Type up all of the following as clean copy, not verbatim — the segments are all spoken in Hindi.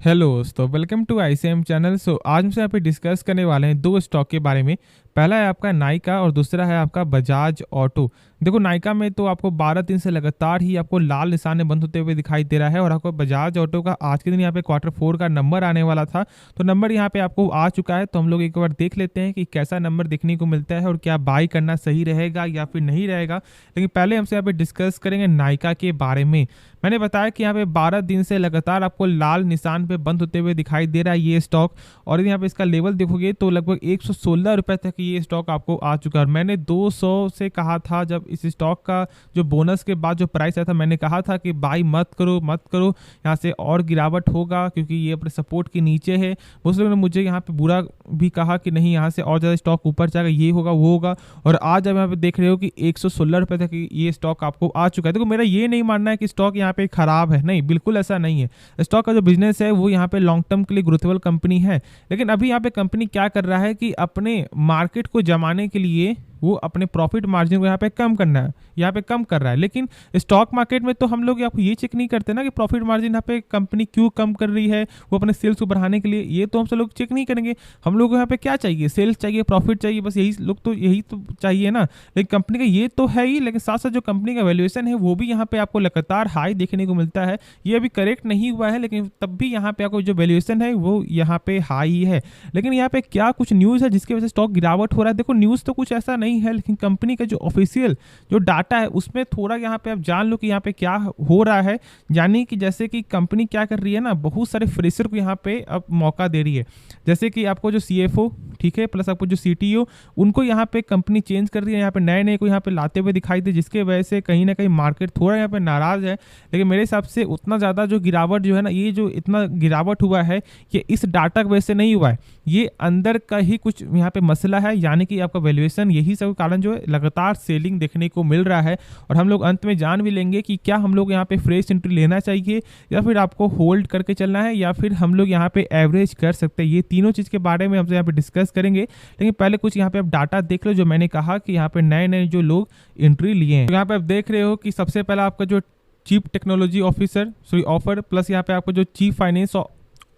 हेलो दोस्तों, वेलकम टू आईसीएम चैनल। आज हमसे यहाँ पे डिस्कस करने वाले हैं दो स्टॉक के बारे में। पहला है आपका नाइका और दूसरा है आपका बजाज ऑटो। देखो, नाइका में तो आपको 12 दिन से लगातार ही आपको लाल निशान में बंद होते हुए दिखाई दे रहा है और आपको बजाज ऑटो का आज के दिन यहाँ पे Q4 का नंबर आने वाला था, तो नंबर यहाँ पे आपको आ चुका है। तो हम लोग एक बार देख लेते हैं कि कैसा नंबर देखने को मिलता है और क्या बाई करना सही रहेगा या फिर नहीं रहेगा। लेकिन पहले हमसे यहाँ पे डिस्कस करेंगे नाइका के बारे में। मैंने बताया कि यहाँ पे 12 दिन से लगातार आपको लाल निशान पे बंद होते हुए दिखाई दे रहा है ये स्टॉक, और यहाँ पे इसका लेवल देखोगे तो लगभग 116 रुपए तक ये स्टॉक आपको आ चुका है। और मैंने 200 से कहा था, जब इस स्टॉक का जो बोनस के बाद जो प्राइस आया था, मैंने कहा था कि बाई मत करो यहाँ से और गिरावट होगा क्योंकि ये अपने सपोर्ट के नीचे है। बहुत लोगों ने मुझे यहाँ पे बुरा भी कहा कि नहीं, यहाँ से और ज़्यादा स्टॉक ऊपर जाएगा, ये होगा वो होगा। और आज अब यहाँ पे देख रहे हो कि 116 रुपए तक ये स्टॉक आपको आ चुका है। देखो, मेरा ये नहीं मानना है कि स्टॉक यहाँ पे खराब है, नहीं, बिल्कुल ऐसा नहीं है। स्टॉक का जो बिजनेस है वो यहाँ पे लॉन्ग टर्म के लिए ग्रोथेबल कंपनी है। लेकिन अभी यहाँ पे कंपनी क्या कर रहा है कि अपने मार्केट को जमाने के लिए वो अपने प्रॉफिट मार्जिन को यहाँ पे कम करना है, यहाँ पे कम कर रहा है। लेकिन स्टॉक मार्केट में तो हम लोग आपको ये चेक नहीं करते ना कि प्रॉफिट मार्जिन यहाँ पे कंपनी क्यों कम कर रही है, वो अपने सेल्स को बढ़ाने के लिए। ये तो हम सब लोग चेक नहीं करेंगे। हम लोग को यहाँ पे क्या चाहिए, सेल्स चाहिए, प्रॉफिट चाहिए, बस यही लोग तो यही तो चाहिए ना। लेकिन कंपनी का ये तो है ही, लेकिन साथ साथ जो कंपनी का वैल्यूएशन है वो भी यहाँ पे आपको लगातार हाई देखने को मिलता है। ये अभी करेक्ट नहीं हुआ है, लेकिन तब भी यहाँ पे आपको जो वैल्यूएशन है वो यहाँ पे हाई है। लेकिन यहाँ पे क्या कुछ न्यूज़ है जिसकी वजह से स्टॉक गिरावट हो रहा है? देखो, न्यूज़ तो कुछ ऐसा नहीं है, लेकिन कंपनी का जो ऑफिशियल जो डाटा है उसमें थोड़ा यहाँ पे आप जान लो कि यहाँ पे क्या हो रहा है। यानी कि जैसे कि कंपनी क्या कर रही है ना, बहुत सारे फ्रेशर को यहाँ पे अब मौका दे रही है। जैसे कि आपको जो CFO, ठीक है, प्लस आपको जो CTO, उनको यहाँ पे कंपनी चेंज कर रही है, यहाँ पे नए नए को यहाँ पे लाते हुए दिखाई दे, जिसके वजह से कहीं ना कहीं मार्केट थोड़ा यहाँ पे नाराज है। लेकिन मेरे हिसाब से उतना ज़्यादा जो गिरावट जो है ना, ये जो इतना गिरावट हुआ है ये इस डाटा की वजह से नहीं हुआ है, ये अंदर का ही कुछ यहाँ पे मसला है। यानी कि आपका वैल्यूएशन, यही सब कारण जो है लगातार सेलिंग देखने को मिल रहा है। और हम लोग अंत में जान भी लेंगे कि क्या हम लोग यहाँ पे फ्रेश एंट्री लेना चाहिए या फिर आपको होल्ड करके चलना है या फिर हम लोग यहाँ पे एवरेज कर सकते हैं। ये तीनों चीज़ के बारे में हमसे यहाँ पे डिस्कस करेंगे। लेकिन पहले कुछ यहाँ पे आप डाटा देख लो, जो मैंने कहा कि यहाँ पे नए नए जो लोग एंट्री लिए हैं। तो यहाँ पे आप देख रहे हो कि सबसे पहला आपका जो chief technology officer offer, plus यहाँ पे आपको जो चीफ फाइनेंस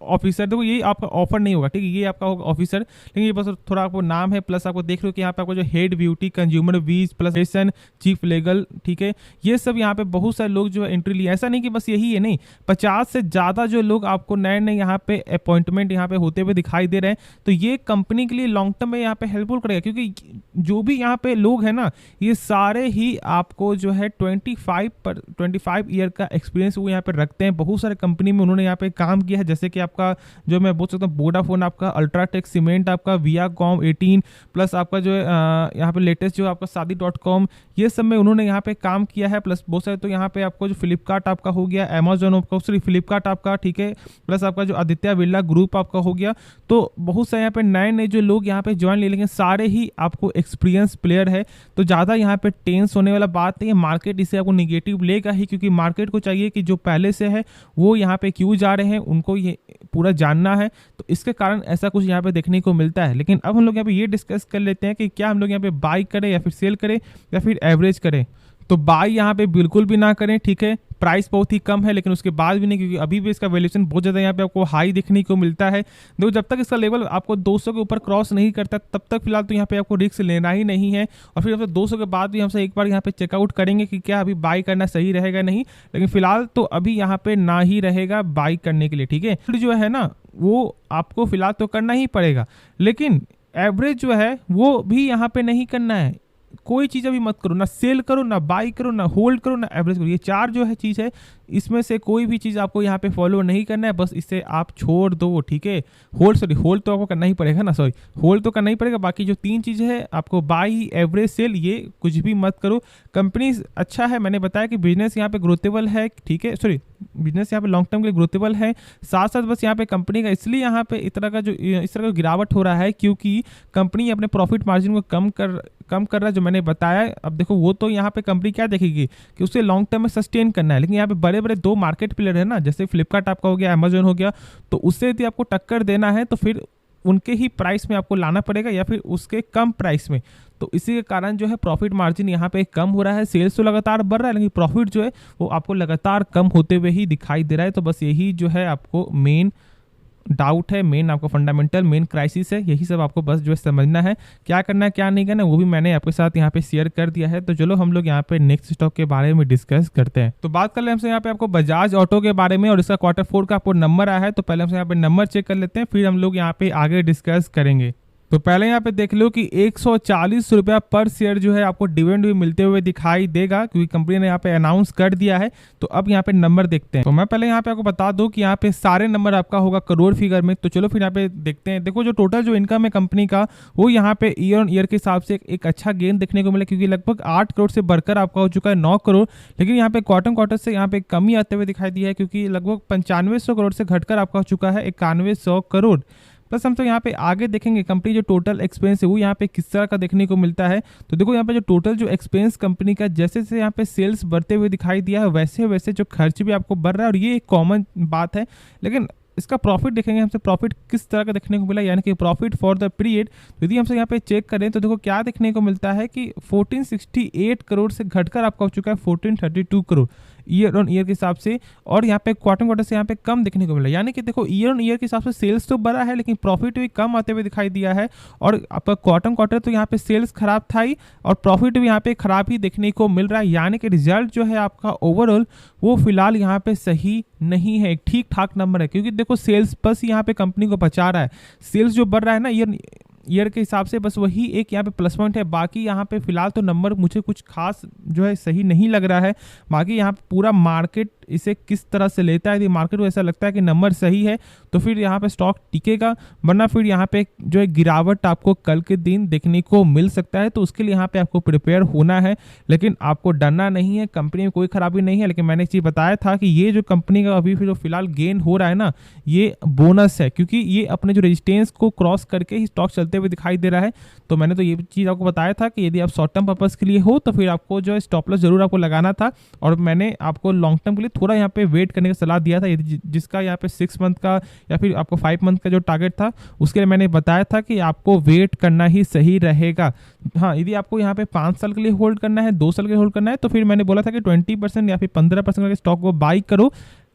ऑफिसर, देखो ये आपका ऑफर नहीं होगा, ठीक है, ये आपका होगा ऑफिसर। लेकिन ये बस थोड़ा आपको नाम है। प्लस आपको देख रहे हो कि यहाँ पे आपको जो हेड ब्यूटी कंज्यूमर वीज प्लस फैशन चीफ लीगल, ठीक है, ये सब यहाँ पे बहुत सारे लोग जो है एंट्री लिए। ऐसा नहीं कि बस यही है, नहीं, 50 से ज़्यादा जो लोग आपको नए नए यहाँ पे अपॉइंटमेंट यहाँ पे होते हुए दिखाई दे रहे हैं। तो ये कंपनी के लिए लॉन्ग टर्म में यहाँ पे हेल्पफुल करेगा, क्योंकि जो भी यहाँ पे लोग हैं ना, ये सारे ही आपको जो है 25 ईयर का एक्सपीरियंस वो यहाँ पे रखते हैं। बहुत सारे कंपनी में उन्होंने यहाँ पे काम किया है, जैसे कि आपका जो मैं बोल सकता हूँ वोडाफोन, आपका अल्ट्राटेक सीमेंट, आपका वियाकॉम 18, प्लस आपका जो है यहाँ पे लेटेस्ट जो आपका शादी.com, ये सब में उन्होंने यहाँ पे काम किया है। प्लस बहुत सारे तो यहाँ पे आपको जो फ्लिपकार्ट आपका हो गया, अमेजोन आपका, सॉरी फ्लिपकार्ट आपका, ठीक है, प्लस आपका जो आदित्य बिरला ग्रुप आपका हो गया। तो बहुत सारे यहाँ पे नए नए जो लोग यहाँ पे ज्वाइन ले लेंगे, सारे ही आपको एक्सपीरियंस प्लेयर है। तो ज़्यादा यहाँ पे टेंस होने वाला बात नहीं है। मार्केट इसे आपको निगेटिव लेगा ही, क्योंकि मार्केट को चाहिए कि जो पहले से है वो यहाँ पे क्यों जा रहे हैं, उनको ये पूरा जानना है। तो इसके कारण ऐसा कुछ यहाँ पे देखने को मिलता है। लेकिन अब हम लोग यहाँ पे ये डिस्कस कर लेते हैं कि क्या हम लोग यहाँ पे बाई करें या फिर सेल करें या फिर एवरेज करें। तो बाई यहाँ पे बिल्कुल भी ना करें, ठीक है, प्राइस बहुत ही कम है, लेकिन उसके बाद भी नहीं, क्योंकि अभी भी इसका वैल्यूएशन बहुत ज़्यादा यहाँ पे आपको हाई देखने को मिलता है। देखो, जब तक इसका लेवल आपको 200 के ऊपर क्रॉस नहीं करता तब तक फिलहाल तो यहाँ पे आपको रिस्क लेना ही नहीं है। और फिर 200 के बाद भी हमसे एक बार यहाँ पे चेकआउट करेंगे कि क्या अभी बाई करना सही रहेगा नहीं। लेकिन फिलहाल तो अभी यहाँ पे ना ही रहेगा बाई करने के लिए, ठीक है। जो है ना, वो आपको फिलहाल तो करना ही पड़ेगा, लेकिन एवरेज जो है वो भी यहाँ पे नहीं करना है। कोई चीज़ अभी मत करो, ना सेल करो, ना बाई करो, ना होल्ड करो, ना एवरेज करो। ये चार जो है चीज़ है, इसमें से कोई भी चीज़ आपको यहाँ पे फॉलो नहीं करना है, बस इसे आप छोड़ दो, ठीक है। होल्ड तो आपको करना ही पड़ेगा ना, सॉरी, होल्ड तो करना ही पड़ेगा। बाकी जो 3 चीज़ें है, आपको बाई, एवरेज, सेल, ये कुछ भी मत करो। कंपनी अच्छा है, मैंने बताया कि बिजनेस यहाँ पे ग्रोथेबल है, ठीक है, सॉरी, बिजनेस यहाँ पे लॉन्ग टर्म के लिए ग्रोथेबल है। साथ साथ बस यहाँ पे कंपनी का इसलिए यहाँ पे इस तरह का गिरावट हो रहा है क्योंकि कंपनी अपने प्रॉफिट मार्जिन को कम कर रहा है, जो मैंने बताया। अब देखो, वो तो यहाँ पे कंपनी क्या देखेगी कि उसे लॉन्ग टर्म में सस्टेन करना है। लेकिन यहाँ पे बड़े बड़े 2 मार्केट प्लेयर है ना, जैसे फ्लिपकार्ट आपका हो गया, अमेजोन हो गया, तो उससे यदि आपको टक्कर देना है तो फिर उनके ही प्राइस में आपको लाना पड़ेगा या फिर उसके कम प्राइस में। तो इसी के कारण जो है प्रॉफिट मार्जिन यहाँ पे कम हो रहा है। सेल्स तो लगातार बढ़ रहा है, लेकिन प्रॉफिट जो है वो आपको लगातार कम होते हुए ही दिखाई दे रहा है। तो बस यही जो है आपको मेन डाउट है, मेन आपको फंडामेंटल मेन क्राइसिस है, यही सब आपको बस जो है समझना है। क्या करना है क्या नहीं करना वो भी मैंने आपके साथ यहाँ पे शेयर कर दिया है। तो चलो हम लोग यहाँ पे नेक्स्ट स्टॉक के बारे में डिस्कस करते हैं। तो बात कर ले हमसे यहाँ पे आपको बजाज ऑटो के बारे में, और इसका Q4 का आपको नंबर आया है। तो पहले हमसे यहाँ पे नंबर चेक कर लेते हैं, फिर हम लोग यहाँ पे आगे डिस्कस करेंगे। तो पहले यहाँ पे देख लो कि 140 रुपया पर शेयर जो है आपको डिविडेंड भी मिलते हुए दिखाई देगा, क्योंकि कंपनी ने यहाँ पे अनाउंस कर दिया है। तो अब यहाँ पे नंबर देखते हैं। तो मैं पहले यहाँ पे आपको बता दूं कि यहाँ पे सारे नंबर आपका होगा करोड़ फिगर में। तो चलो फिर यहाँ पे देखते हैं। देखो जो टोटल जो इनकम है कंपनी का, वो यहाँ पे ईयर ऑन ईयर के हिसाब से एक अच्छा गेन देखने को मिला, क्योंकि लगभग 8 करोड़ से बढ़कर आपका हो चुका है 9 करोड़। लेकिन यहाँ पे क्वार्टर से यहाँ पे कमी आते हुए दिखाई दी है, क्योंकि लगभग 9500 करोड़ से घटकर आपका हो चुका है 9100 करोड़। प्लस हम तो यहाँ पे आगे देखेंगे कंपनी जो टोटल एक्सपेंस है वो यहाँ पे किस तरह का देखने को मिलता है। तो देखो यहाँ पे जो टोटल जो एक्सपेंस कंपनी का जैसे जैसे यहाँ पे सेल्स बढ़ते हुए दिखाई दिया है, वैसे वैसे जो खर्च भी आपको बढ़ रहा है, और ये एक कॉमन बात है। लेकिन इसका प्रॉफिट देखेंगे हमसे, प्रॉफिट किस तरह का देखने को मिला, यानी कि प्रॉफिट फॉर द पीरियड। तो यदि हमसे यहाँ पे चेक करें तो देखो क्या देखने को मिलता है कि 1468 करोड़ से घटकर आपका हो चुका है 1432 करोड़ ईयर ऑन ईयर के हिसाब से। और यहाँ पे क्वार्टर से यहाँ पे कम देखने को मिला, यानी कि देखो ईयर ऑन ईयर के हिसाब से सेल्स तो बढ़ा है, लेकिन प्रॉफिट भी कम आते हुए दिखाई दिया है। और आपका क्वार्टर तो यहाँ पे सेल्स खराब था ही, और प्रॉफिट भी यहाँ पे खराब ही देखने को मिल रहा है। यानी कि रिजल्ट जो है आपका ओवरऑल वो फिलहाल यहाँ पे सही नहीं है, एक ठीक ठाक नंबर है। क्योंकि देखो सेल्स बस यहाँ पे कंपनी को बचा रहा है, सेल्स जो बढ़ रहा है ना ईयर के हिसाब से, बस वही एक यहाँ पे प्लस पॉइंट है। बाकी यहाँ पे फिलहाल तो नंबर मुझे कुछ खास जो है सही नहीं लग रहा है। बाकी यहाँ पे पूरा मार्केट इसे किस तरह से लेता है, यदि मार्केट को ऐसा लगता है कि नंबर सही है तो फिर यहाँ पे स्टॉक टिकेगा, वरना फिर यहाँ पे जो है गिरावट आपको कल के दिन देखने को मिल सकता है। तो उसके लिए यहाँ पे आपको प्रिपेयर होना है, लेकिन आपको डरना नहीं है। कंपनी में कोई खराबी नहीं है, लेकिन मैंने एक चीज़ बताया था कि ये जो कंपनी का अभी जो फिलहाल गेन हो रहा है ना, ये बोनस है, क्योंकि ये अपने जो रेजिस्टेंस को क्रॉस करके ही स्टॉक चलते हुए दिखाई दे रहा है। तो मैंने तो ये चीज़ आपको बताया था कि यदि आप शॉर्ट टर्म पर्पस के लिए हो तो फिर आपको जो है स्टॉप लॉस जरूर आपको लगाना था, और मैंने आपको लॉन्ग टर्म के लिए थोड़ा यहाँ पे वेट करने का सलाह दिया था। यदि जिसका यहाँ पे 6 मंथ का या फिर आपको 5 मंथ का जो टारगेट था, उसके लिए मैंने बताया था कि आपको वेट करना ही सही रहेगा। हाँ, यदि आपको यहाँ पे 5 साल के लिए होल्ड करना है, 2 साल के लिए होल्ड करना है, तो फिर मैंने बोला था कि 20% या फिर 15% का स्टॉक को बाई करो।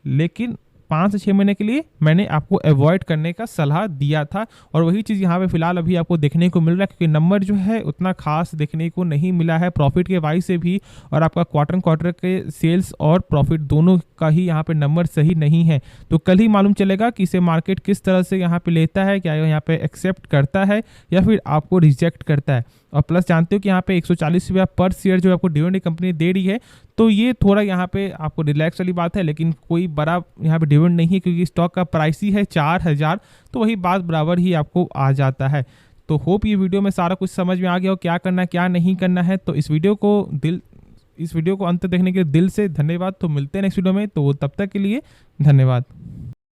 लेकिन 5 से 6 महीने के लिए मैंने आपको अवॉइड करने का सलाह दिया था, और वही चीज़ यहाँ पे फिलहाल अभी आपको देखने को मिल रहा है, क्योंकि नंबर जो है उतना खास देखने को नहीं मिला है प्रॉफिट के वाइज से भी, और आपका क्वार्टर के सेल्स और प्रॉफिट दोनों का ही यहाँ पे नंबर सही नहीं है। तो कल ही मालूम चलेगा कि इसे मार्केट किस तरह से यहाँ पे लेता है, क्या यहाँ पे एक्सेप्ट करता है या फिर आपको रिजेक्ट करता है। और प्लस जानते हो कि यहाँ पे 140 रुपया पर शेयर जो आपको डिविडेंड कंपनी दे रही है, तो ये थोड़ा यहाँ पे आपको रिलैक्स वाली बात है, लेकिन कोई बड़ा यहाँ पे डिविडेंड नहीं है, क्योंकि स्टॉक का प्राइस ही है 4000। तो वही बात बराबर ही आपको आ जाता है। तो होप ये वीडियो में सारा कुछ समझ में आ गया हो, क्या करना है क्या नहीं करना है। तो इस वीडियो को अंत तक देखने के लिए दिल से धन्यवाद। तो मिलते हैं नेक्स्ट वीडियो में, तो तब तक के लिए धन्यवाद।